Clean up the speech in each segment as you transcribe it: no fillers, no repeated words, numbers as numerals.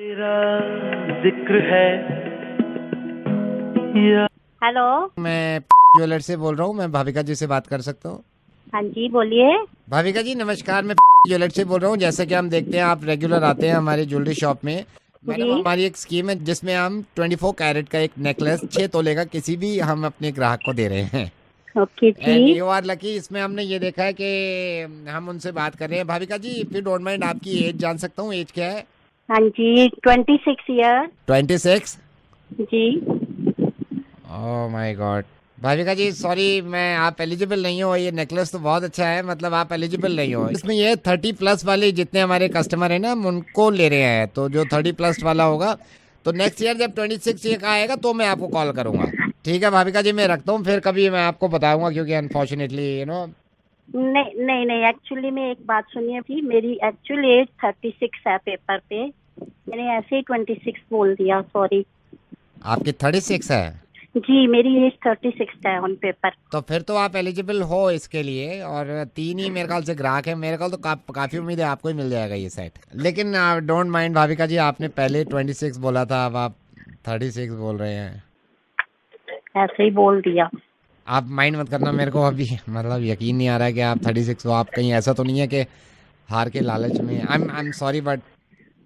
तेरा जिक्र है या... हेलो, मैं ज्वेलर से बोल रहा हूँ। मैं भाविका जी से बात कर सकता हूँ? हाँ जी बोलिए। भाविका जी नमस्कार, मैं ज्वेलर से बोल रहा हूँ। जैसा कि हम देखते हैं आप रेगुलर आते हैं हमारी ज्वेलरी शॉप में। मैडम, जी हमारी एक स्कीम है जिसमें हम 24 कैरेट का एक नेकलेस 6 तोले का किसी भी हम अपने ग्राहक को दे रहे हैं। ओके एंड जी। You are lucky. इसमें हमने ये देखा है कि हम उनसे बात कर रहे हैं। Bhavika ji, if you don't mind, आपकी एज जान सकता हूँ? एज क्या है? हाँ जी 26 ईयर। 26? जी oh my god. Bhavika ji sorry, मैं आप एलिजिबल नहीं हो। ये नेकलेस तो बहुत अच्छा है, मतलब आप एलिजिबल नहीं हो इसमें। ये 30+ वाले जितने हमारे कस्टमर हैं ना, हम उनको ले रहे हैं। तो जो 30+ वाला होगा, तो नेक्स्ट ईयर जब 26 ईयर का आएगा तो मैं आपको कॉल करूंगा। ठीक है भाविका जी, मैं रखता हूँ, फिर कभी मैं आपको बताऊंगा, क्योंकि अनफॉर्चुनेटली नहीं नहीं नहीं, एक्चुअली में एक बात सुनिए भी, मेरी एक्चुअली एज 36 है पेपर पे। मैंने ऐसे ही 26 बोल दिया, सॉरी। आपकी 36 है? जी मेरी एज 36 है ऑन पेपर। तो फिर तो आप एलिजिबल हो इसके लिए। और 3 ही मेरे ख्याल से ग्राहक है। मेरे ख्याल तो काफी उम्मीद है आपको ही मिल जाएगा ये सेट। लेकिन डोंट माइंड भाविका जी, आपने पहले 26 बोला था, अब आप 36 बोल रहे हैं। ऐसे ही बोल दिया। आप माइंड मत करना, मेरे को अभी मतलब यकीन नहीं आ रहा है कि आप 36 हो। आप कहीं ऐसा तो नहीं है कि हार के लालच में? I am sorry but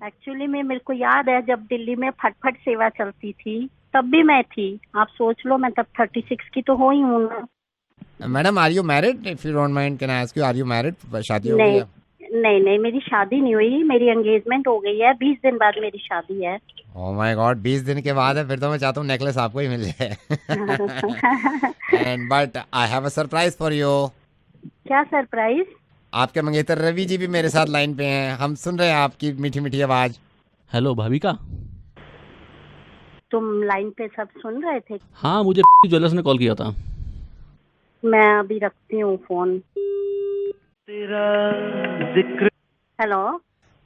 actually में मेरे को याद है जब दिल्ली में फटफट सेवा चलती थी तब भी मैं थी। आप सोच लो, मैं तब 36 की तो हो ही हूँ ना। Madam, are you married? If you don't mind can I ask you, are you married? शादी हो गई नहीं है? नहीं नहीं, मेरी शादी नहीं हुई, मेरी एंगेजमेंट हो गई है। 20 दिन बाद मेरी शादी है। ओह माय गॉड, 20 दिन के बाद है? फिर तो मैं चाहता हूँ नेकलेस आपको ही मिल जाए। And but I have a surprise for you. क्या सरप्राइज? आपके मंगेतर रवि जी भी मेरे साथ लाइन पे हैं। हम सुन रहे हैं आपकी मीठी मीठी आवाज। हेलो भाविका। तुम लाइन पे सब सुन रहे थे? हाँ, मुझे ज्वेलर्स ने कॉल किया था। मैं अभी रखती हूँ फोन। तेरा जिक्र... हेलो।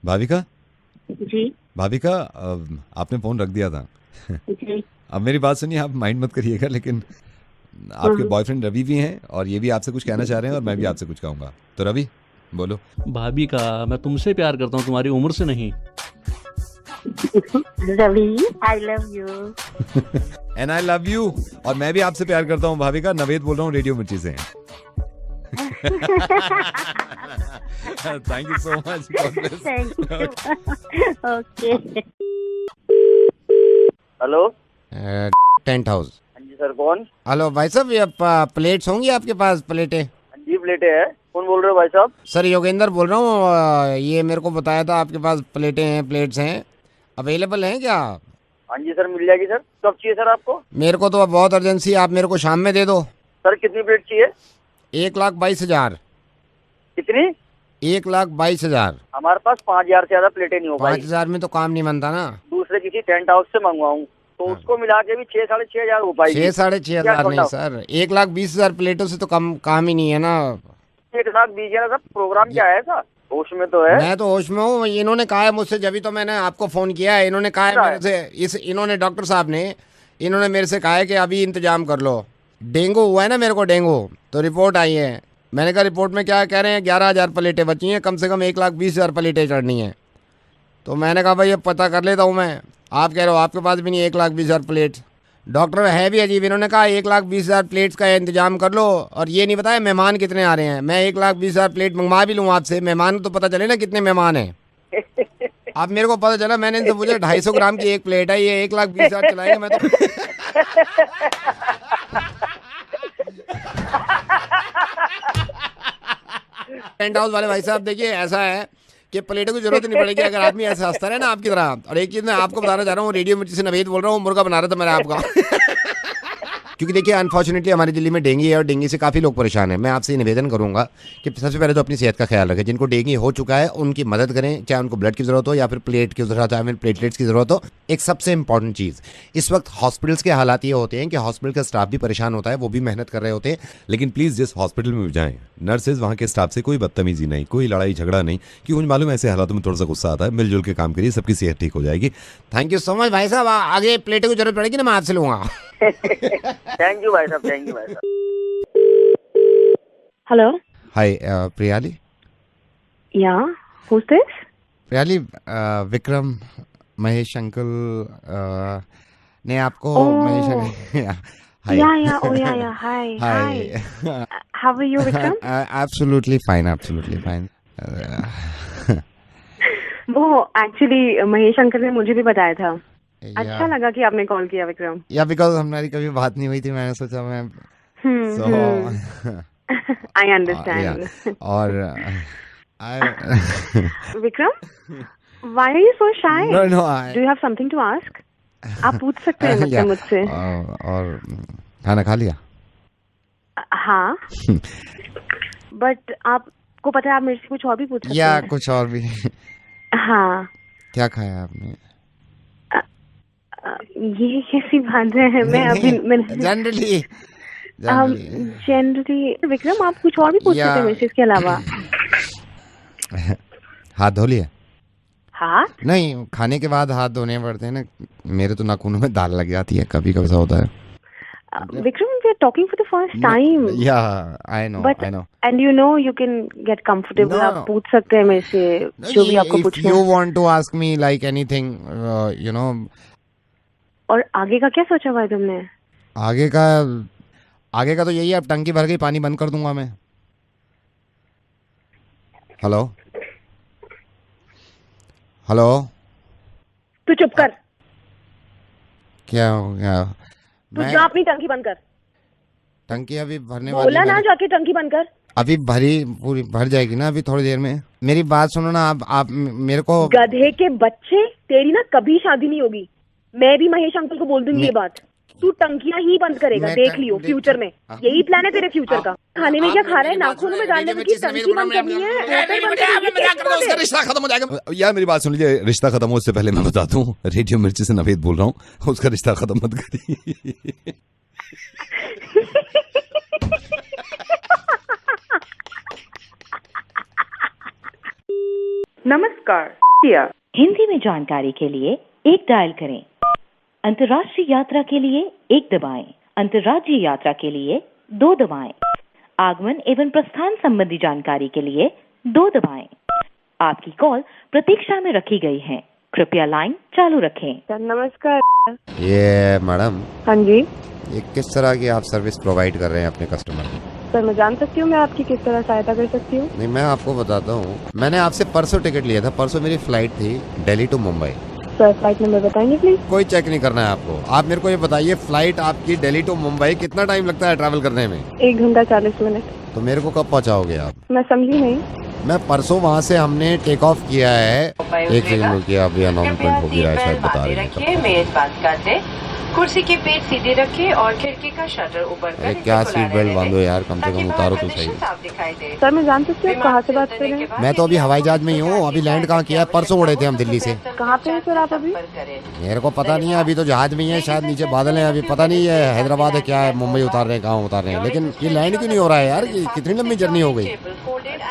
भाविका, जी भाविका, आपने फोन रख दिया था। जी। अब मेरी बात सुनिए, आप माइंड मत करिएगा, लेकिन आपके बॉयफ्रेंड रवि भी हैं और ये भी आपसे कुछ कहना चाह रहे हैं और मैं भी आपसे कुछ कहूंगा। तो रवि बोलो। भाविका, मैं तुमसे प्यार करता हूँ, तुम्हारी उम्र से नहीं। Ravi, I love you. And I love you. और मैं भी आपसे प्यार करता हूँ भाविका। नवेद बोल रहा हूँ रेडियो मिर्ची से। Thank you so much. Thank you. Okay. Hello. Tent house. हाँ जी सर, कौन? हेलो भाई साहब, ये प्लेट्स होंगी आपके पास? प्लेटें? हाँ जी प्लेटें है। कौन बोल रहे हो भाई साहब? सर योगेंद्र बोल रहा हूँ। ये मेरे को बताया था आपके पास प्लेटें हैं, प्लेट्स हैं, अवेलेबल हैं क्या? हाँ जी सर, मिल जाएगी सर। कब चाहिए सर आपको? मेरे को तो अब बहुत अर्जेंसी है, आप मेरे को शाम में दे दो। सर कितनी प्लेट चाहिए? 1,22,000। कितनी? 1,22,000। हमारे पास 5,000 से ज्यादा प्लेटें नहीं हो पाई। 5,000 में तो काम नहीं बनता ना। दूसरे किसी टेंट हाउस से मंगवाऊँ तो उसको मिला के भी 6,500 हो पाएगी। 6,500 नहीं सर, 1,20,000 प्लेटों से तो कम काम ही नहीं है ना। 1,20,000 सर। प्रोग्राम क्या है सर? होश में तो है? मैं तो होश में हूँ। इन्होंने कहा है मुझसे, जब तो मैंने आपको फोन किया है। इन्होंने कहा है मेरे से, इन्होंने डॉक्टर साहब ने, इन्होंने मेरे से कहा है कि अभी इंतजाम कर लो। डेंगू हुआ है ना मेरे को, डेंगू। तो रिपोर्ट आई है। मैंने कहा रिपोर्ट में क्या कह रहे हैं? 11,000 प्लेटें बची हैं, कम से कम 1,20,000 प्लेटें चढ़नी है। तो मैंने कहा भाई अब पता कर लेता हूँ मैं। आप कह रहे हो आपके पास भी नहीं 1,20,000 प्लेट। डॉक्टर है भी अजीब। इन्होंने कहा 1,20,000 प्लेट्स का इंतजाम कर लो, और ये नहीं बताया मेहमान कितने आ रहे हैं। मैं 1,20,000 प्लेट मंगवा भी लूँ आपसे, मेहमान तो पता चले ना कितने मेहमान हैं। अब मेरे को पता चला, मैंने इनसे पूछा 250 ग्राम की एक प्लेट है, ये 1,20,000 चलाएंगे। मैं तो टेंट हाउस वाले भाई साहब, देखिए ऐसा है कि प्लेटों की जरूरत नहीं पड़ेगी अगर आदमी ऐसा हंसता रहे ना आपकी तरह। और एक चीज मैं आपको बताना चाह रहा हूँ, रेडियो मिर्ची से नवेद बोल रहा हूँ, मुर्गा बना रहा था मैंने आपका। क्योंकि देखिए अनफॉर्चुनेटली हमारी दिल्ली में डेंगू है और डेंगू से काफ़ी लोग परेशान हैं। मैं आपसे निवेदन करूंगा कि सबसे पहले तो अपनी सेहत का ख्याल रखें। जिनको डेंगू हो चुका है उनकी मदद करें, चाहे उनको ब्लड की ज़रूरत हो या फिर प्लेट की ज़रूरत, चाहे प्लेटलेट्स की ज़रूरत हो। एक सबसे इंपॉर्टेंट चीज़, इस वक्त हॉस्पिटल्स के हालात ये होते हैं कि हॉस्पिटल का स्टाफ भी परेशान होता है, वो भी मेहनत कर रहे होते हैं। लेकिन प्लीज़ जिस हॉस्पिटल में भी जाएं, नर्सेज वहाँ के स्टाफ से कोई बदतमीजी नहीं, कोई लड़ाई झगड़ा नहीं, क्योंकि मुझे मालूम है ऐसे हालातों में थोड़ा सा गुस्सा आता है। मिलजुल के काम करिए, सबकी सेहत ठीक हो जाएगी। थैंक यू सो मच भाई साहब। आगे प्लेटों की जरूरत पड़ेगी ना, मैं आपसे लूँगा। थैंक यू भाई साहब, थैंक यू भाई साहब। हेलो। हाय प्रियाली। या, who's this? Priyali, Vikram Mahesh uncle ने आपको Oh. Mahesh uncle hi Yeah. Oh, yeah. Hi. Hi How are you, Vikram? Absolutely fine वो एक्चुअली महेश अंकल ने मुझे भी बताया था। अच्छा लगा कि आपने कॉल किया, विक्रम। या बिकॉज हमारी कभी बात नहीं हुई थी, मैंने सोचा मैं आई अंडरस्टैंड। और Vikram, why are you so shy? No, Do you have something to ask? आप पूछ सकते हैं मतलब मुझसे। और खाना खा लिया? हाँ, बट आपको पता है आप मेरे से कुछ और भी पूछ सकते या हैं। कुछ और भी? हाँ। क्या खाया आपने? ये कैसी बात है? मैं अभी जनरली जनरली विक्रम, आप कुछ और भी पूछ सकते हैं मेरे से इसके अलावा। हाथ धो लिए? हाथ नहीं, खाने के बाद हाथ धोने पड़ते हैं ना। मेरे तो नाखूनों में दाल लग जाती है, कभी कभी होता है। Vikram, we are talking for the first time. Yeah, I know. And you know you can get comfortable. No. आप पूछ सकते हैं मेरे से जो भी आपको If पूछना you है। want to ask me like anything, you know. और आगे का क्या सोचा हुआ है तुमने? आगे का तो यही है, अब टंकी भर गई, पानी बंद कर दूंगा मैं। हेलो तू चुप कर। क्या हो गया? तू जा अपनी टंकी बंद कर। टंकी अभी भरने वाली बोला ना है। जाके टंकी बंद कर। अभी पूरी भर जाएगी ना, अभी थोड़ी देर में। मेरी बात सुनो ना, आप मेरे को। गधे के बच्चे, तेरी ना कभी शादी नहीं होगी। मैं भी महेश अंकल को बोल दूंगी ये बात। तू टंकियां ही बंद करेगा, देख लियो फ्यूचर में। यही प्लान है तेरे फ्यूचर का। खाने में क्या खा रहा है? नाखूनों में डालने में टंकी बंद करनी है। उसका रिश्ता खत्म हो जाएगा। यार मेरी बात सुन लीजिए, रिश्ता खत्म हो उससे पहले मैं बताता हूँ, रेडियो मिर्ची से नवेद बोल रहा हूँ, उसका रिश्ता खत्म मत करिए। नमस्कार, हिंदी में जानकारी के लिए एक डायल करें। अंतर्राष्ट्रीय यात्रा के लिए 1 दबाएं। अंतर्राज्यीय यात्रा के लिए 2 दबाएं। आगमन एवं प्रस्थान संबंधी जानकारी के लिए 2 दबाएं। आपकी कॉल प्रतीक्षा में रखी गई है, कृपया लाइन चालू रखें। नमस्कार। ये मैडम, हाँ जी ये किस तरह की आप सर्विस प्रोवाइड कर रहे हैं अपने कस्टमर को? सर, मैं जान सकती हूँ मैं आपकी किस तरह सहायता कर सकती हूँ? नहीं, मैं आपको बताता हूँ। मैंने आपसे परसों टिकट लिया था। परसों मेरी फ्लाइट थी Delhi to Mumbai. Sir, flight number बताएंगे प्लीज? कोई चेक नहीं करना है आपको। आप मेरे को ये बताइए, फ्लाइट आपकी दिल्ली टू मुंबई कितना टाइम लगता है ट्रैवल करने में? 1 घंटा 40 मिनट। तो मेरे को कब पहुँचाओगे आप? मैं समझी नहीं। मैं परसों वहाँ से हमने टेक ऑफ किया है। एक सेकंड रुकिए, अभी अनाउंसमेंट हो गया है, शायद बता रहे हैं। मेजबान काटे, कुर्सी की पेट सीधी रखे और खिड़की का शटर ऊपर कर। क्या सीट बेल्ट बांधो यार, कम से कम उतारो तो सही। सर, मैं जान सकती हूँ कहाँ से बात कर रहे हैं? मैं तो अभी हवाई जहाज में ही हूँ। अभी लैंड कहाँ किया? परसों उड़े थे हम दिल्ली से। कहाँ पे हैं सर आप अभी? मेरे को पता नहीं है, अभी तो जहाज में ही है, शायद नीचे बादल है। अभी पता नहीं है हैदराबाद है क्या है, मुंबई उतार रहे हैं, कहाँ उतार रहे हैं। लेकिन ये लैंड क्यों नहीं हो रहा है यार? कितनी लंबी जर्नी हो गई।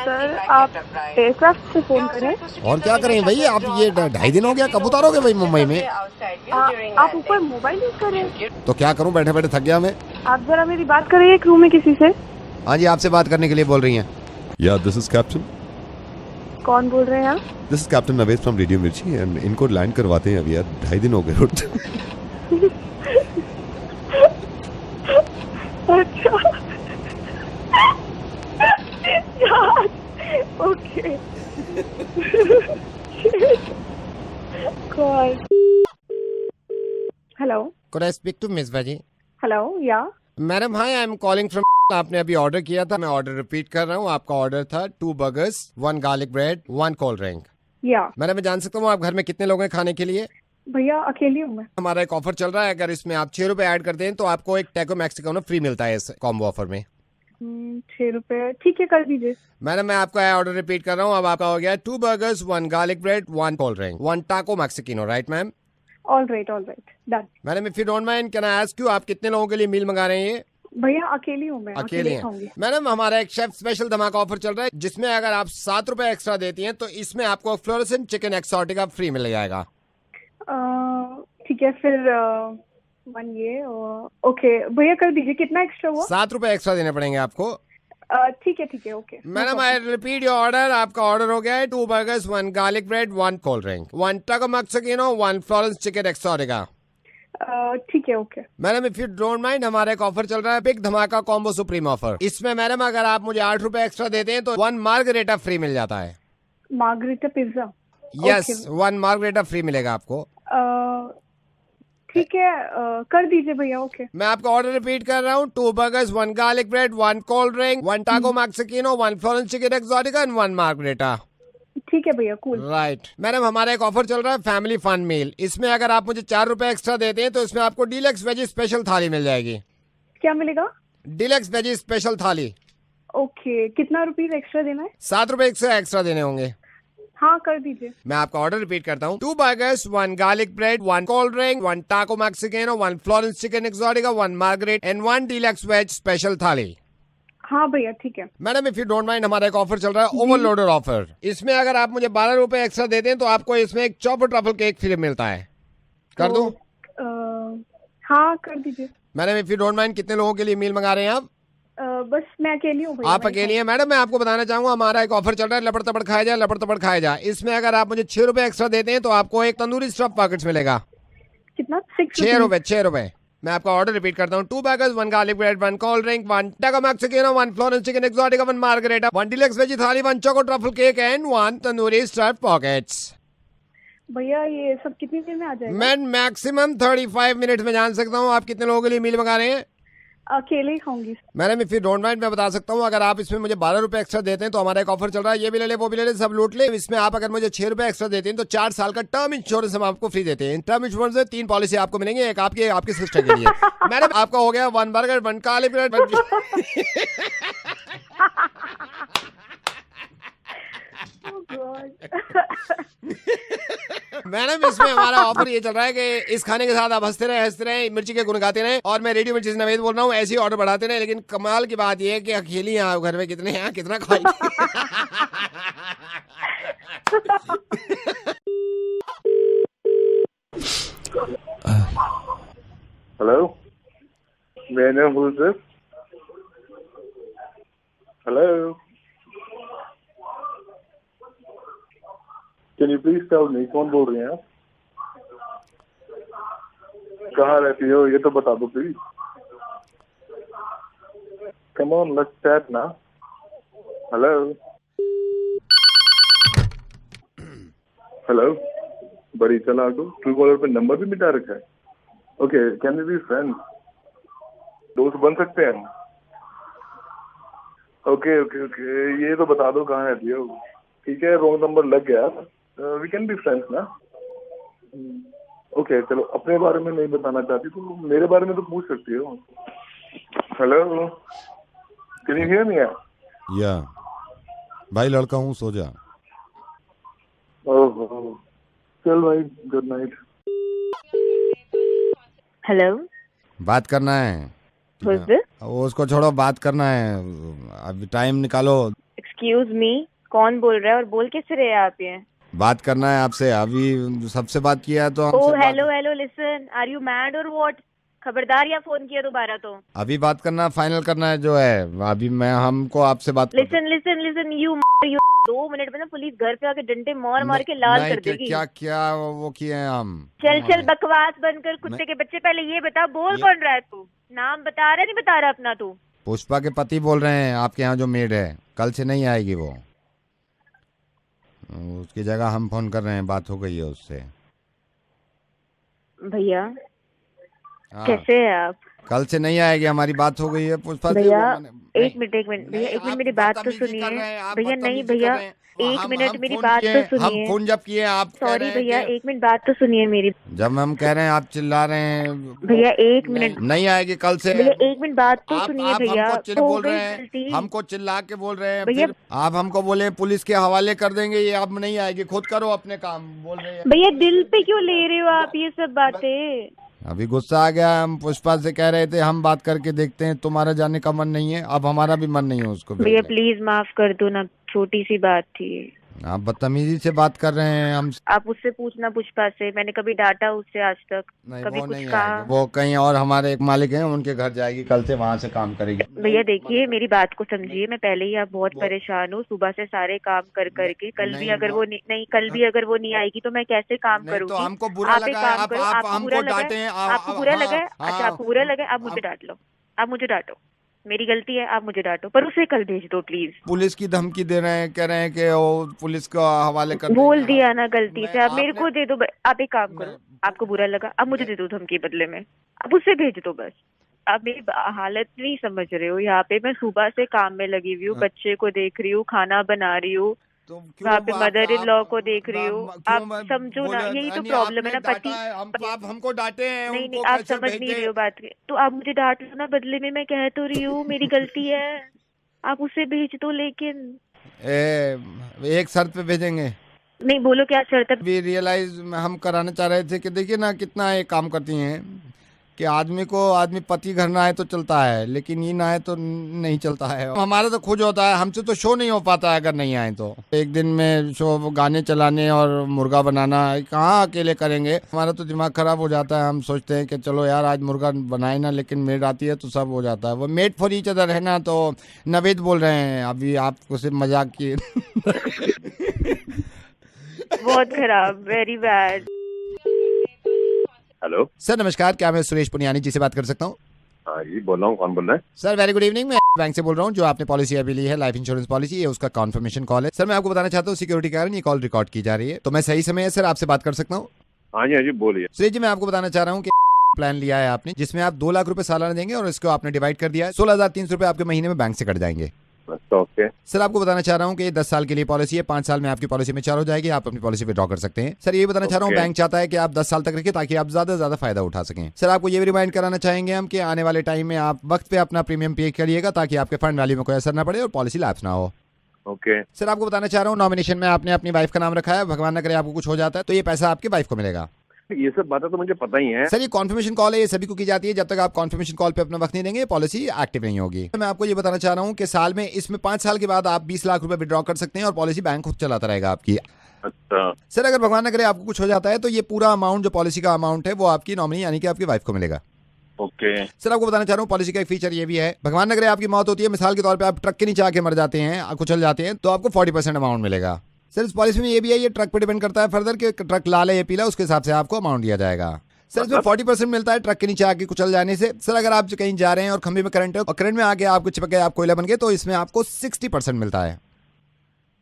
सर, आप एयरक्राफ्ट से फोन करें। और क्या करें भाई, आप ये 2.5 दिन हो गया, कब उतारोगे भाई मुंबई में? आप ऊपर मोबाइल यूज कर रहे हैं? तो क्या करूं, बैठे बैठे थक गया मैं। आप जरा मेरी बात करिए एक रूम में किसी से। हाँ जी, आपसे बात करने के लिए बोल रही हैं। या दिस इज कैप्टन। कौन बोल रहे हैं आप? This is captain Naved from radio मिर्ची एंड इनको लैंड करवाते हैं अभी यार, 2.5 दिन हो गए। अच्छा यार, okay. God. Hello, Could I speak to Miss Vaji? Hello, या madam hi, I am calling from. आपने अभी ऑर्डर किया था, मैं ऑर्डर रिपीट कर रहा हूँ। आपका ऑर्डर था 2 burgers, 1 garlic bread, 1 cold drink. या मैडम, मैं जान सकता हूँ आप घर में कितने लोग हैं खाने के लिए? भैया अकेली हूँ मैं। हमारा एक ऑफर चल रहा है, अगर इसमें आप 6 रुपए ऐड करते हैं तो आपको एक टैको मैक्सिकानो फ्री मिलता है इस कॉम्बो ऑफर में। 6 रुपए, ठीक है, कर दीजिए। मैडम, मैं आपका ऑर्डर रिपीट कर रहा हूँ। अब आपका हो गया 2 burgers, 1 garlic bread, 1 cold drink, 1 taco Mexicano, right ma'am? All right, done. Madam, if you don't mind, can I ask you, आप कितने लोगों के लिए मील मंगा रहे हैं ये? भैया अकेली हूँ मैं, अकेले खाऊंगी। हैं। मैडम, हमारा एक शेफ स्पेशल धमाका ऑफर चल रहा है, जिसमें अगर आप 7 रुपए एक्स्ट्रा देती हैं तो इसमें आपको फ्लोरेसेंट चिकन एक्सोटिका फ्री मिल जाएगा। ठीक है, फिर 1 ये ओके भैया कर दीजिए। कितना एक्स्ट्रा हुआ? 7 रुपए एक्स्ट्रा देने पड़ेंगे आपको। ठीक है okay. Madam I repeat your order. आपका ऑर्डर हो गया है 2 burgers, 1 garlic bread, 1 cold drink, 1 taco Mexican, 1 Florence chicken Exotica. ठीक है okay. Madam if you don't mind, हमारा एक ऑफर चल रहा है, बिग धमाका कॉम्बो सुप्रीम ऑफर। इसमें मैडम अगर आप मुझे 8 रुपए एक्स्ट्रा देते हैं तो 1 मार्गरेटा फ्री मिल जाता है। Margherita pizza? Yes, 1 margherita free मिलेगा आपको। ठीक है, कर दीजिए भैया। ओके, मैं आपका ऑर्डर रिपीट कर रहा हूँ, 2 burgers, 1 garlic bread, 1 cold drink, 1 taco Mexican, 1 Florence chicken exotica and 1 margherita. ठीक है भैया, कूल। राइट मैडम, हमारा एक ऑफर चल रहा है फैमिली फन मील। इसमें अगर आप मुझे 4 रुपए एक्स्ट्रा देते हैं तो इसमें आपको डीलक्स वेजी स्पेशल थाली मिल जाएगी। क्या मिलेगा? डीलक्स वेजी स्पेशल थाली। ओके, कितना रुपीज एक्स्ट्रा देना है? 7 रुपए एक्स्ट्रा देने होंगे। हाँ, कर दीजिए। मैं आपका ऑर्डर रिपीट करता हूँ, 2 burgers, 1 garlic bread, 1 cold drink, 1 taco Mexican, 1 Florence chicken exotica, 1 margherita and 1 deluxe veg special thali. हाँ भैया, ठीक है। Madam if you don't mind, हमारा एक ऑफर चल रहा है, ओवरलोडर ऑफर। इसमें अगर आप मुझे 12 रुपए एक्स्ट्रा देते हैं तो आपको इसमें एक चॉपर ट्रफल केक फ्री मिलता है। कर दूं? हाँ, कर दीजिए। Madam if you don't mind, कितने लोगों के लिए मील मंगा रहे हैं आप? बस मैं अकेली हूँ भैया। आप अकेली हैं? मैडम मैं आपको बताना चाहूंगा, हमारा एक ऑफर चल रहा है, लपड़ तपड़ खाया जाए, लपड़ तपड़ खाया जाए। इसमें अगर आप मुझे 6 रुपए एक्स्ट्रा देते हैं तो आपको एक तंदूरी स्टफ पॉकेट्स मिलेगा। कितना? 6 रुपए। मैं आपका ऑर्डर रिपीट करता हूँ, 2 burgers, 1 garlic bread, 1 cold drink, 1 taco Mexican, 1 Florence chicken exotica, 1 margherita, 1 deluxe veggie thali, 1 choco truffle cake and 1 tandoori stuff pockets. भैया ये सब कितनी देर में आ जाएगा? मैं मैक्सिमम 35 मिनट्स में जान सकता हूँ आप कितने लोगों के लिए मील मंगा रहे हैं। अकेले ही खाऊंगी। Madam if you don't mind, मैं बता सकता हूँ, अगर आप इसमें मुझे 12 रुपए एक्स्ट्रा देते हैं तो हमारा एक ऑफर चल रहा है, ये भी ले ले वो भी ले ले, सब लूट ले। इसमें आप अगर मुझे 6 रुपए एक्स्ट्रा देते हैं तो 4 साल का टर्म इंश्योरेंस हम आपको फ्री देते हैं। टर्म इंश्योरेंस में 3 पॉलिसी आपको मिलेंगे, एक आपकी सिस्टर के लिए। मैडम आपका हो गया 1 बर्गर, 1 गार्लिक ब्रेड, 1 मैडम इसमें हमारा ऑफर ये चल रहा है कि इस खाने के साथ आप हंसते रहे, मिर्ची के गुण गाते रहे। और मैं रेडियो मिर्ची नवेद बोल रहा हूँ, ऐसे ही ऑर्डर बढ़ाते रहे। लेकिन कमाल की बात ये है कि अकेली हैं आप घर में, कितने हैं, कितना खाएंगे। हेलो, मैंने who's this? Hello, can you please tell me, कौन बोल रहे हैं आप? कहाँ रहती हो ये तो बता दो please. Come on, let's chat ना। हेलो हेलो, बड़ी चालाक हो, ट्रू कॉलर पे नंबर भी मिटा रखा है। Okay, can we be friends? दोस्त बन सकते हैं हम? ओके ओके ओके, ये तो बता दो कहाँ रहती हो। ठीक है, रॉन्ग नंबर लग गया, वी कैन बी फ्रेंड्स ना। ओके चलो, अपने बारे में नहीं बताना चाहती तो मेरे बारे में तो पूछ सकती हो। Hello, can you hear me? या भाई, लड़का हूँ, सो जा। ओह चल भाई, गुड नाइट। हेलो, बात करना है। उसको छोड़ो, बात करना है, अभी टाइम निकालो। एक्सक्यूज मी, कौन बोल रहा है और बोल कैसे रहे आप? ये बात करना है आपसे, अभी सबसे बात किया तो oh hello, listen, are you mad or what? खबरदार, या फोन किया दोबारा तो। अभी बात करना, फाइनल करना है जो है। अभी मैं हमको आपसे बात लिसन यू 2 मिनट में ना पुलिस घर पे आके डंडे मार के लाल कर देगी। क्या वो किए हैं हम? चल बकवास बंद कर, कुत्ते के बच्चे। पहले ये बता, बोल कौन रहा है तू? नाम बता रहा नहीं बता रहा अपना तू? पुष्पा के पति बोल रहे हैं, आपके यहाँ जो मेड है, कल से नहीं आएगी वो। उसकी जगह हम फोन कर रहे हैं, बात हो गई है उससे। भैया हाँ। कैसे है आप? कल से नहीं आएगी, हमारी बात हो गई है पुष्पा से। भैया एक मिनट भैया, एक मिनट मेरी बात तो सुनिए। भैया नहीं भैया, एक मिनट मेरी बात तो सुनिए। हम फोन जब किए आप, सॉरी भैया, एक मिनट बात तो सुनिए मेरी। जब हम कह रहे हैं आप चिल्ला रहे हैं। भैया एक मिनट, नहीं आएगी कल से। भैया एक मिनट बात तो सुनिए भैया। बोल रहे हैं, हमको चिल्ला के बोल रहे हैं, फिर आप हमको बोले पुलिस के हवाले कर देंगे, ये अब नहीं आएगी, खुद करो अपने काम, बोल रहे हैं। भैया दिल पे क्यों ले रहे हो आप ये सब बातें? अभी गुस्सा आ गया, हम पुष्पा से कह रहे थे हम बात करके देखते हैं, तुम्हारा जाने का मन नहीं है, अब हमारा भी मन नहीं है उसको। भैया प्लीज माफ कर दो ना, छोटी सी बात थी। आप बदतमीजी से बात कर रहे हैं हम। आप उससे पूछना पुष्पा से, मैंने कभी डांटा उससे आज तक? नहीं, कभी वो कुछ नहीं कहा? आएगी, वो कहीं और हमारे एक मालिक हैं उनके घर जाएगी, कल से वहाँ से काम करेगी। भैया देखिए मेरी बात को समझिए, मैं पहले ही आप बहुत परेशान हूँ सुबह से सारे काम कर करके। कल भी अगर वो नहीं कल भी अगर वो नहीं आएगी तो मैं कैसे काम नहीं, करूँगी? तो हमको बुरा आप एक लगा है, काम करो, आप आपको बुरा हमको लगा डांटे हैं, है? आपको बुरा लगा है? हाँ, अच्छा आपको बुरा लगा है, आप मुझे डांट लो, आप मुझे डांटो, मेरी गलती है, आप मुझे डांटो, पर उसे कल भेज दो प्लीज। पुलिस की धमकी दे रहे हैं, कह रहे हैं कि वो पुलिस को हवाले कर बोल देंगे। दिया ना गलती से, आप मेरे आपने- को दे दो। आप एक काम करो, आपको बुरा लगा, अब मुझे दे दो धमकी बदले में, अब उससे भेज दो बस। आप मेरी हालत नहीं समझ रहे हो, यहाँ पे मैं सुबह से काम में लगी हुई हूँ, बच्चे को देख रही हूँ, खाना बना रही हूँ, वहाँ पे मदर इन लॉ को देख रही हूँ। आप समझो ना, यही तो प्रॉब्लम है ना, पति। आप हमको डांटे हैं, नहीं उनको नहीं, आप कैसे समझ भेज नहीं दें? रहे हो बात, तो आप मुझे डांट लो ना बदले में, मैं कह तो रही हूँ मेरी गलती है, आप उसे भेज दो। लेकिन एक शर्त पे भेजेंगे। नहीं, बोलो क्या शर्त है? भी रियलाइज हम कराना चाह रहे थे कि देखिए ना कितना ये काम करती हैं कि आदमी पति घर ना आए तो चलता है, लेकिन ये ना आए तो नहीं चलता है। हमारा तो खुद होता है, हमसे तो शो नहीं हो पाता है अगर नहीं आए तो। एक दिन में शो गाने चलाने और मुर्गा बनाना कहाँ अकेले करेंगे, हमारा तो दिमाग खराब हो जाता है। हम सोचते हैं कि चलो यार आज मुर्गा बनाए ना, लेकिन मेड आती है तो सब हो जाता है। वो मेड फॉर ईच अदर है ना। तो नवेद बोल रहे हैं, अभी आपको सिर्फ मजाक किए। बहुत खराब, वेरी बैड। हेलो सर नमस्कार, क्या मैं सुरेश पुनियानी जी से बात कर सकता हूँ? हाँ जी बोल रहा हूँ, कौन बोल रहा है? सर वेरी गुड इवनिंग, मैं बैंक से बोल रहा हूँ। जो आपने पॉलिसी अभी ली है, लाइफ इंश्योरेंस पॉलिसी, ये उसका कॉन्फर्मेशन कॉल है। सर मैं आपको बताना चाहता हूँ सिक्योरिटी के कारण ये कॉल रिकॉर्ड की जा रही है, तो मैं सही समय है सर आपसे बात कर सकता हूँ? हाँ जी बोलिए। सुरेश जी मैं आपको बताना चाह रहा हूँ कि प्लान लिया है आपने, जिसमें आप 2 लाख रुपए सालाना देंगे और इसको आपने डिवाइड कर दिया है। 16,300 रुपए आपके महीने में बैंक से कट जाएंगे। ओके सर आपको बताना चाह रहा हूँ कि ये 10 साल के लिए पॉलिसी है, 5 साल में आपकी पॉलिसी में 4 हो जाएगी, आप अपनी पॉलिसी विड्रॉ कर सकते हैं। सर ये बताना चाह रहा हूँ, बैंक चाहता है कि आप 10 साल तक रखिए ताकि आप ज्यादा से ज्यादा फायदा उठा सकें। सर आपको ये भी रिमाइंड कराना चाहेंगे हम कि आने वाले टाइम में आप वक्त पे अपना प्रीमियम पे करिएगा ताकि आपके फंड वैल्यू में कोई असर ना पड़े और पॉलिसी लैप्स ना हो। ओके सर आपको बताना चाह रहा हूँ, नॉमिनेशन में आपने अपनी वाइफ का नाम रखा है, भगवान न करे आपको कुछ हो जाता है तो ये पैसा आपकी वाइफ को मिलेगा। ये सब बातें तो मुझे पता ही है सर। ये कॉन्फर्मेशन कॉल है, ये सभी को की जाती है। जब तक आप कॉन्फर्मेशन कॉल पे अपना वक्त नहीं देंगे पॉलिसी एक्टिव नहीं होगी। मैं आपको ये बताना चाह रहा हूँ कि साल में इसमें 5 साल के बाद आप 20 लाख रुपए विड्रॉ कर सकते हैं और पॉलिसी बैंक खुद चलाता रहेगा आपकी। अच्छा सर अगर भगवान न करे आपको कुछ हो जाता है तो ये पूरा अमाउंट जो पॉलिसी का अमाउंट है वो आपकी नॉमिनी यानी कि आपकी वाइफ को मिलेगा। ओके सर आपको बताना चाह रहा हूँ पॉलिसी का एक फीचर ये भी है, भगवान न करे आपकी मौत होती है, मिसाल के तौर पे आप ट्रक के नीचे आके मर जाते हैं, कुचल जाते हैं, तो आपको 40% अमाउंट मिलेगा। सर इस पॉलिसी में ये भी है, ये ट्रक पे डिपेंड करता है फर्दर कि ट्रक लाल है या पीला, उसके हिसाब से आपको अमाउंट दिया जाएगा। सर इसमें 40% मिलता है ट्रक के नीचे आके कुचल जाने से। सर अगर आप कहीं जा रहे हैं और खंभे में करंट है और करंट में आके आपको चिपक गए, आप कोयला बन गए, तो इसमें आपको 60% मिलता है।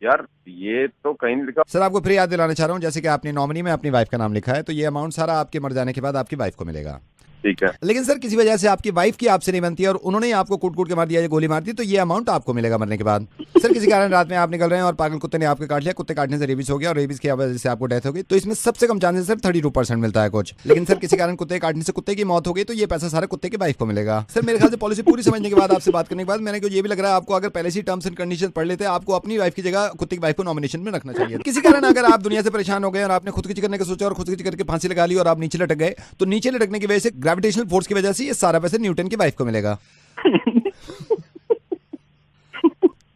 यार ये तो कहीं नहीं लिखा। सर आपको फिर याद दिलाना चाह रहा हूँ, जैसे कि आपने नॉमिनी में अपनी वाइफ का नाम लिखा है तो ये अमाउंट सारा आपके मर जाने के बाद आपकी वाइफ को मिलेगा। ठीक है। लेकिन सर किसी वजह से आपकी वाइफ की आपसे नहीं बनती है और उन्होंने आपको कूट के मार दिया, गोली मार दी, तो ये अमाउंट आपको मिलेगा मरने के बाद। सर किसी कारण रात में आप निकल रहे हैं और पागल कुत्ते ने आपके काट लिया, कुत्ते काटने से रेबीज हो गया और रेबीज की वजह से आपको डेथ हो गई, तो इसमें सबसे कम चांसेस सर 32% मिलता है कुछ। लेकिन सर किसी कारण कुत्ते काटने से कुत्ते की मौत हो गई तो ये पैसा सारा कुत्ते की वाइफ को मिलेगा। सर मेरे ख्याल से पॉलिसी पूरी समझने के बाद, आपसे बात करने के बाद, मैंने ये भी लग रहा है आपको अगर पहले से टर्म्स एंड कंडीशन पढ़ लेते आपको अपनी वाइफ की जगह कुत्ते की वाइफ को नॉमिनेशन में रखना चाहिए। किसी कारण अगर आप दुनिया से परेशान हो गए और आपने खुदकुशी करने का सोचा और खुदकुशी करके फांसी लगा ली और आप नीचे लटक गए, तो नीचे लटकने की वजह से ग्रेविटेशनल फोर्स की वजह से ये सारा पैसा न्यूटन की वाइफ को मिलेगा।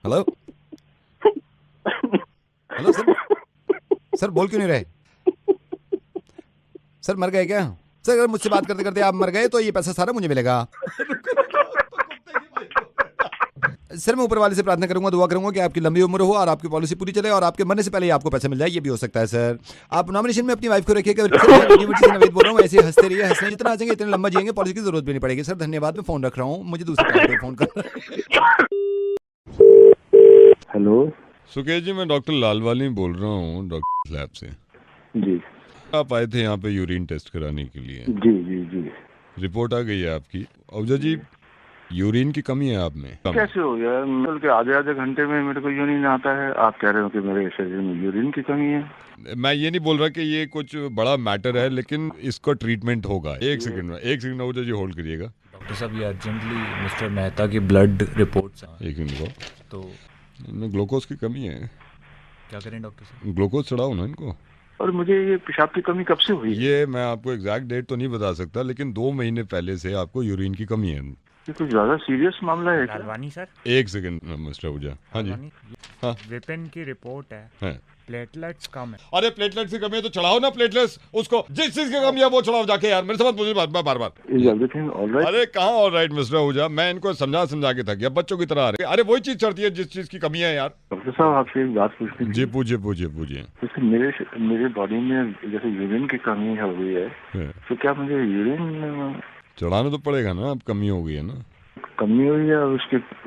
हेलो हेलो सर बोल क्यों नहीं रहे? सर मर गए क्या? सर अगर मुझसे बात करते करते आप मर गए तो ये पैसा सारा मुझे मिलेगा। सर मैं ऊपर वाले से प्रार्थना करूंगा, दुआ करूंगा कि आपकी लंबी उम्र हो और आपकी पॉलिसी पूरी चले और आपके मरने से पहले ही आपको पैसा मिल जाए, ये भी हो सकता है। सर आप नॉमिनेशन में अपनी वाइफ को रखिएगा। नवेद बोल रहा हूँ, ऐसे हंसते रहिए, हंसने जितना हंसेंगे इतने लंबा जिएंगे, पॉलिसी की जरूरत भी नहीं पड़ेगी। सर धन्यवाद, मैं फोन रख रहा हूँ, मुझे दूसरे कॉल पे फोन कर। हेलो सुकेश जी, मैं डॉक्टर लालवानी बोल रहा हूँ डॉक्टर लैब से। जी आप आए थे यहाँ पे यूरिन टेस्ट कराने के लिए। जी जी जी रिपोर्ट आ गई है आपकी। अवजा जी यूरिन की कमी है आप में। कैसे हो गया? मतलब के आधे घंटे में मेरे को यूरिन आता है, आप कह रहे हो कि मेरे शरीर में यूरिन की कमी है। मैं ये नहीं बोल रहा कि ये कुछ बड़ा मैटर है, लेकिन इसका ट्रीटमेंट होगा। एक सेकंड अवजा जी होल्ड करिएगा। डॉक्टर साहब ये अर्जेंटली मिस्टर मेहता की ब्लड रिपोर्ट्स। एक मिनट को, तो इनमें ग्लूकोज की कमी है। क्या करें डॉक्टर साहब? ग्लूकोज चढ़ाओ ना इनको। और मुझे ये पेशाब की कमी कब से हुई? ये मैं आपको एग्जैक्ट डेट तो नहीं बता सकता, लेकिन 2 महीने पहले से आपको यूरिन की कमी है। ये कुछ ज्यादा सीरियस मामला है क्या? लालवानी सर। एक सेकंड मिस्टर आहूजा। हाँ जी। हाँ। विपिन की रिपोर्ट है। प्लेटलेट्स कम है। अरे प्लेटलेट्स की कमी है तो चढ़ाओ ना प्लेटलेट्स, उसको जिस चीज की कमी है वो चढ़ाओ जाके यार, मेरे से मत पूछिए बार बार। Is everything all right? अरे कहाँ ऑल राइट मिस्टर आहूजा, मैं इनको समझा के थक गया, बच्चों की तरह आ रहे। अरे वही चीज चढ़ती है जिस चीज की कमी है यार। डॉक्टर साहब आपसे एक बात पूछनी थी। जी पूछिए। जैसे मेरे बॉडी में जैसे यूरिन की कमी हो गई है, तो क्या मुझे यूरिन चढ़ाना तो पड़ेगा ना, अब कमी हो गई है ना। कमी हुई है,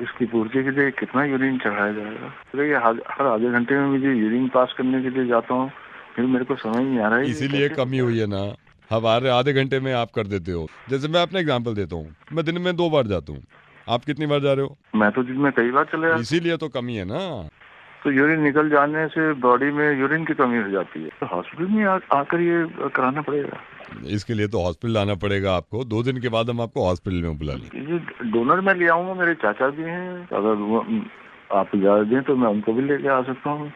उसकी पूर्ति के लिए कितना यूरिन चढ़ाया जाएगा? तो ये हर आधे घंटे में मुझे यूरिन पास करने के लिए जाता हूँ, फिर मेरे को समझ नहीं आ रहा है इसीलिए कमी हुई है ना। हमारे आधे घंटे में आप कर देते हो। जैसे मैं अपना एग्जांपल देता हूँ, मैं दिन में 2 बार जाता हूँ, आप कितनी बार जा रहे हो? मैं तो दिन में कई बार चले जाता। इसीलिए तो कमी है ना। तो यूरिन निकल जाने से बॉडी में यूरिन की कमी हो जाती है, तो हॉस्पिटल में आकर ये कराना पड़ेगा। इसके लिए तो हॉस्पिटल आना पड़ेगा आपको। 2 दिन के बाद हम आपको हॉस्पिटल में बुला लेंगे। ये डोनर मैं ले आऊंगा, मेरे चाचा भी हैं, अगर आप इजाजत दें तो मैं उनको भी लेके आ सकता हूँ।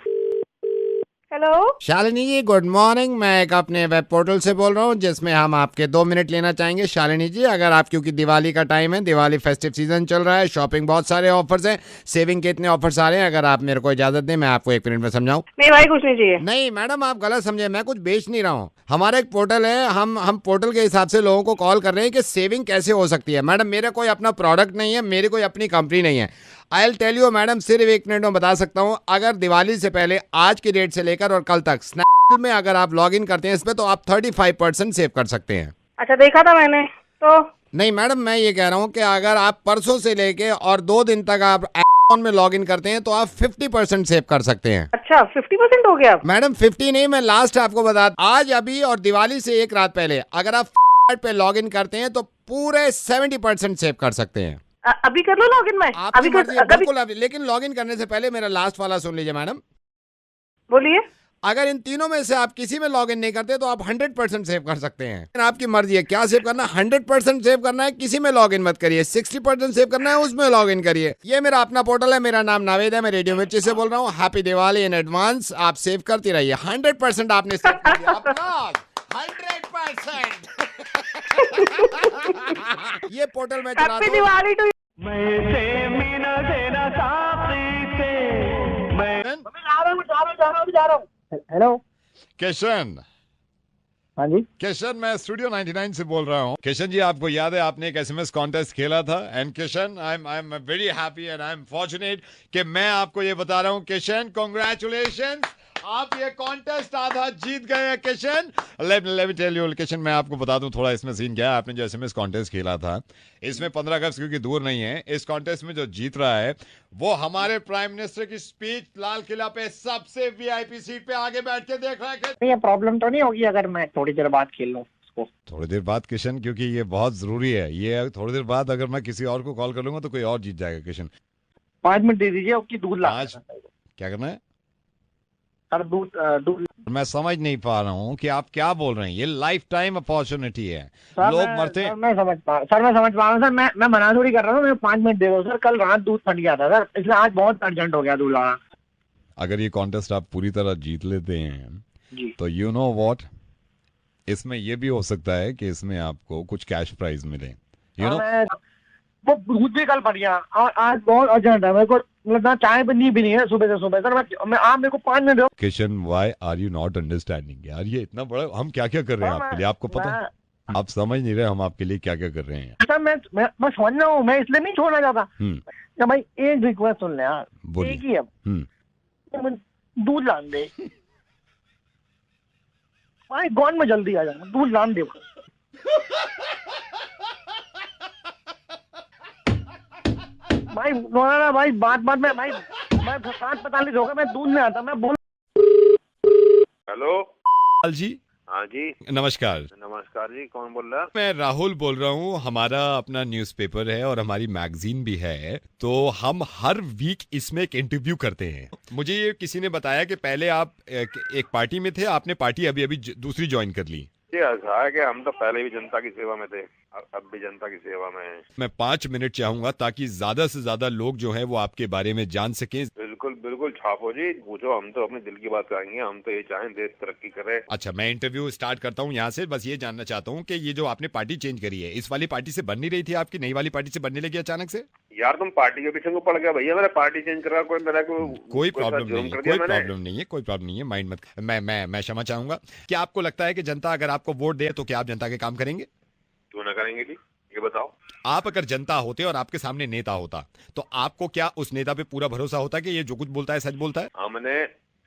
हेलो शालिनी जी गुड मॉर्निंग, मैं एक अपने वेब पोर्टल से बोल रहा हूँ जिसमें हम आपके 2 मिनट लेना चाहेंगे। शालिनी जी अगर आप, क्योंकि दिवाली का टाइम है, दिवाली फेस्टिव सीजन चल रहा है, शॉपिंग बहुत सारे ऑफर्स हैं, सेविंग के इतने ऑफर्स आ रहे हैं, अगर आप मेरे को इजाजत दें मैं आपको 1 मिनट में समझाऊं। नहीं भाई कुछ नहीं चाहिए। नहीं मैडम आप गलत समझे, मैं कुछ बेच नहीं रहा हूँ। हमारा एक पोर्टल है, हम पोर्टल के हिसाब से लोगों को कॉल कर रहे हैं कि सेविंग कैसे हो सकती है। मैडम मेरा कोई अपना प्रोडक्ट नहीं है, मेरी कोई अपनी कंपनी नहीं है। I will tell you madam, सिर्फ 1 मिनट में बता सकता हूँ। अगर दिवाली से पहले आज की डेट से लेकर और कल तक स्नैपडील में अगर आप लॉग इन करते हैं इसमें, तो आप 35% सेव कर सकते हैं। अच्छा देखा था मैंने तो। नहीं मैडम मैं ये कह रहा हूँ कि अगर आप परसों से लेके और 2 दिन तक आप Amazon में लॉग इन करते हैं तो आप 50% सेव कर सकते हैं। अच्छा 50% हो गया? मैडम 50 नहीं, मैं लास्ट आपको बता, आज अभी और दिवाली से 1 रात पहले अगर आप पे लॉग इन करते हैं तो पूरे 70% सेव कर सकते हैं। अभी कर लो लॉगिन में? अभी बिल्कुल अभी, लेकिन लॉगिन करने से पहले मेरा लास्ट वाला सुन लीजिए मैडम। बोलिए। अगर इन तीनों में से आप किसी में लॉगिन नहीं करते तो आप 100% सेव कर सकते हैं। आपकी मर्जी है क्या सेव करना, 100% सेव करना है, किसी में लॉगिन मत करिए। 60% सेव करना है, उसमें लॉगिन करिए। ये मेरा अपना पोर्टल है, मेरा नाम नावेद है, मैं रेडियो मिर्ची से बोल रहा हूँ। Happy Diwali in advance. आप सेव करती रहिए। 100% आपने सेव कर दिया। 100%। ये पोर्टल में चला हैप्पी दिवाली टू। जा रहा हूँ। हेलो किशन। हाँ जी किशन, मैं स्टूडियो 99 से बोल रहा हूँ। किशन जी आपको याद है आपने एक SMS कॉन्टेस्ट खेला था, and Kishan I am very happy and I am fortunate कि मैं आपको ये बता रहा हूँ किशन, कांग्रेचुलेशंस, आप ये कॉन्टेस्ट आधा जीत गए हैं Kishan. Let me tell you Kishan, मैं आपको बता दूं थोड़ा इसमें सीन क्या है। आपने जो SMS कॉन्टेस्ट खेला था इसमें 15 अगस्त क्योंकि दूर नहीं है, इस कॉन्टेस्ट में जो जीत रहा है वो हमारे प्राइम मिनिस्टर की स्पीच लाल किला पे सबसे VIP सीट पे आगे बैठ के देख रहा है। ये प्रॉब्लम तो नहीं होगी अगर मैं थोड़ी देर बाद खेल लूँ उसको? थोड़ी देर बाद किशन, क्योंकि ये बहुत जरूरी है। ये थोड़ी देर बाद अगर मैं किसी और को कॉल कर लूंगा तो कोई और जीत जाएगा किशन। 5 मिनट दे दीजिए, उसकी दूध ला। क्या करना है? दूध। मैं समझ नहीं पा रहा हूँ कि आप क्या बोल रहे हैं। ये लाइफ टाइम अपॉर्चुनिटी है, लोग मरते हैं। मैं समझ पा रहा हूँ सर, मैं मना थोड़ी कर रहा हूँ। मैं 5 मिनट दे दो सर, कल रात दूध फट गया था सर, इसलिए आज बहुत अर्जेंट हो गया दूध लाना। अगर ये कॉन्टेस्ट आप पूरी तरह जीत लेते हैं जी, तो यू नो व्हाट, इसमें ये भी हो सकता है कि इसमें आपको कुछ कैश प्राइज मिले। यू नो वो दूध भी कल फट गया और आज बहुत अर्जेंट है मेरे को, मतलब ना चाय भी नहीं है सुबह से सुबह सर। मैं आप मेरे को 5 मिनट दो। Kishan, why are you not understanding यार? ये इतना बड़ा हम क्या क्या कर रहे हैं आपके लिए, आपको पता है? आप समझ नहीं रहे हम आपके लिए क्या क्या कर रहे हैं। सर मैं समझ रहा हूँ, मैं इसलिए नहीं छोड़ना चाहता। भाई एक रिक्वेस्ट सुन ले यार, एक ही है, दूध लान दे भाई, गॉन में जल्दी आ जाना, दूध लान दे। भाई ना भाई, बात में भाई मैं 7:45 होगा, मैं दूध में आता, मैं बोल। हेलो जी। हाँ जी नमस्कार। नमस्कार जी, कौन बोल रहा है? मैं राहुल बोल रहा हूँ। हमारा अपना न्यूज़पेपर है और हमारी मैगजीन भी है, तो हम हर वीक इसमें एक इंटरव्यू करते हैं। मुझे ये किसी ने बताया कि पहले आप एक पार्टी में थे, आपने पार्टी अभी दूसरी ज्वाइन कर ली, ये ऐसा है कि हम तो पहले भी जनता की सेवा में थे, अब भी जनता की सेवा में हैं। मैं 5 मिनट चाहूंगा ताकि ज्यादा से ज्यादा लोग जो हैं वो आपके बारे में जान सकें। बिल्कुल बिल्कुल छापो जी, पूछो, हम तो अपने दिल की बात कहेंगे। हम तो ये चाहें देश तरक्की करे। अच्छा, मैं इंटरव्यू स्टार्ट करता हूँ यहाँ से। बस ये जानना चाहता हूँ कि ये जो आपने पार्टी चेंज करी है, इस वाली पार्टी से बन नहीं रही थी आपकी, नई वाली पार्टी से बनने लगी अचानक से? यार तुम पार्टी के पीछे को पड़ गया भैया, मेरा पार्टी चेंज करा कोई मेरा कोई प्रॉब्लम नहीं है, कोई प्रॉब्लम नहीं है, कोई प्रॉब्लम नहीं है, माइंड मत। मैं क्षमा चाहूंगा। क्या आपको लगता है कि जनता अगर आपको वोट दे तो क्या आप जनता के काम करेंगे? क्यों ना करेंगे जी, ये बताओ। आप अगर जनता होते और आपके सामने नेता होता तो आपको क्या उस नेता पे पूरा भरोसा होता कि ये जो कुछ बोलता है सच बोलता है? हमने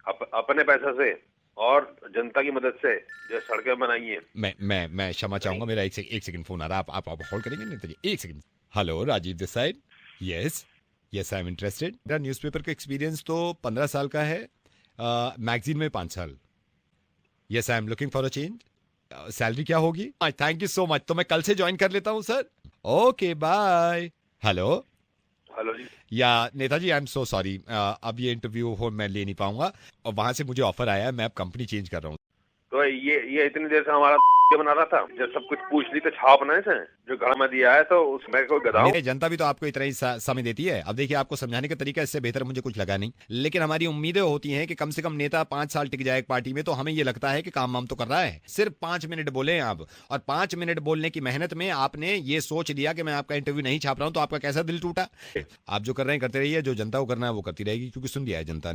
अपने पैसे से और जनता की मदद से जो सड़कें बनाई है। मैं क्षमा चाहूंगा, मेरा एक सेकंड फोन आ रहा है। आप होल्ड करेंगे नेता जी? एक second. Hello, Rajiv this side. Yes I am interested. मेरा न्यूज़पेपर का एक्सपीरियंस तो 15 साल का है, मैगजीन में 5 साल। Yes I am looking for a change. Salary क्या होगी? Thank you so much. तो मैं कल से ज्वाइन कर लेता हूँ सर। Okay bye. हेलो जी। या नेताजी, आई एम सो सॉरी, अब ये इंटरव्यू हो मैं ले नहीं पाऊंगा, और वहां से मुझे ऑफर आया है, मैं अब कंपनी चेंज कर रहा हूँ। तो ये इतनी देर से हमारा बना रहा था, जब सब कुछ पूछ ली तो छाप ना इसे जो घर में दिया है, तो उसमें कोई गधा। जनता भी तो आपको इतना ही समय देती है। अब देखिए, आपको समझाने का तरीका इससे बेहतर मुझे कुछ लगा नहीं, लेकिन हमारी उम्मीदें होती हैं कि कम से कम नेता 5 साल टिक जाए एक पार्टी में, तो हमें ये लगता है कि काम वाम तो कर रहा है। सिर्फ 5 मिनट बोले आप, और 5 मिनट बोलने की मेहनत में आपने ये सोच लिया कि मैं आपका इंटरव्यू नहीं छाप रहा हूं, तो आपका कैसा दिल टूटा? आप जो कर रहे हैं करते रहिए, जो जनता को करना है वो करती रहेगी, क्योंकि सुन लिया है जनता ने।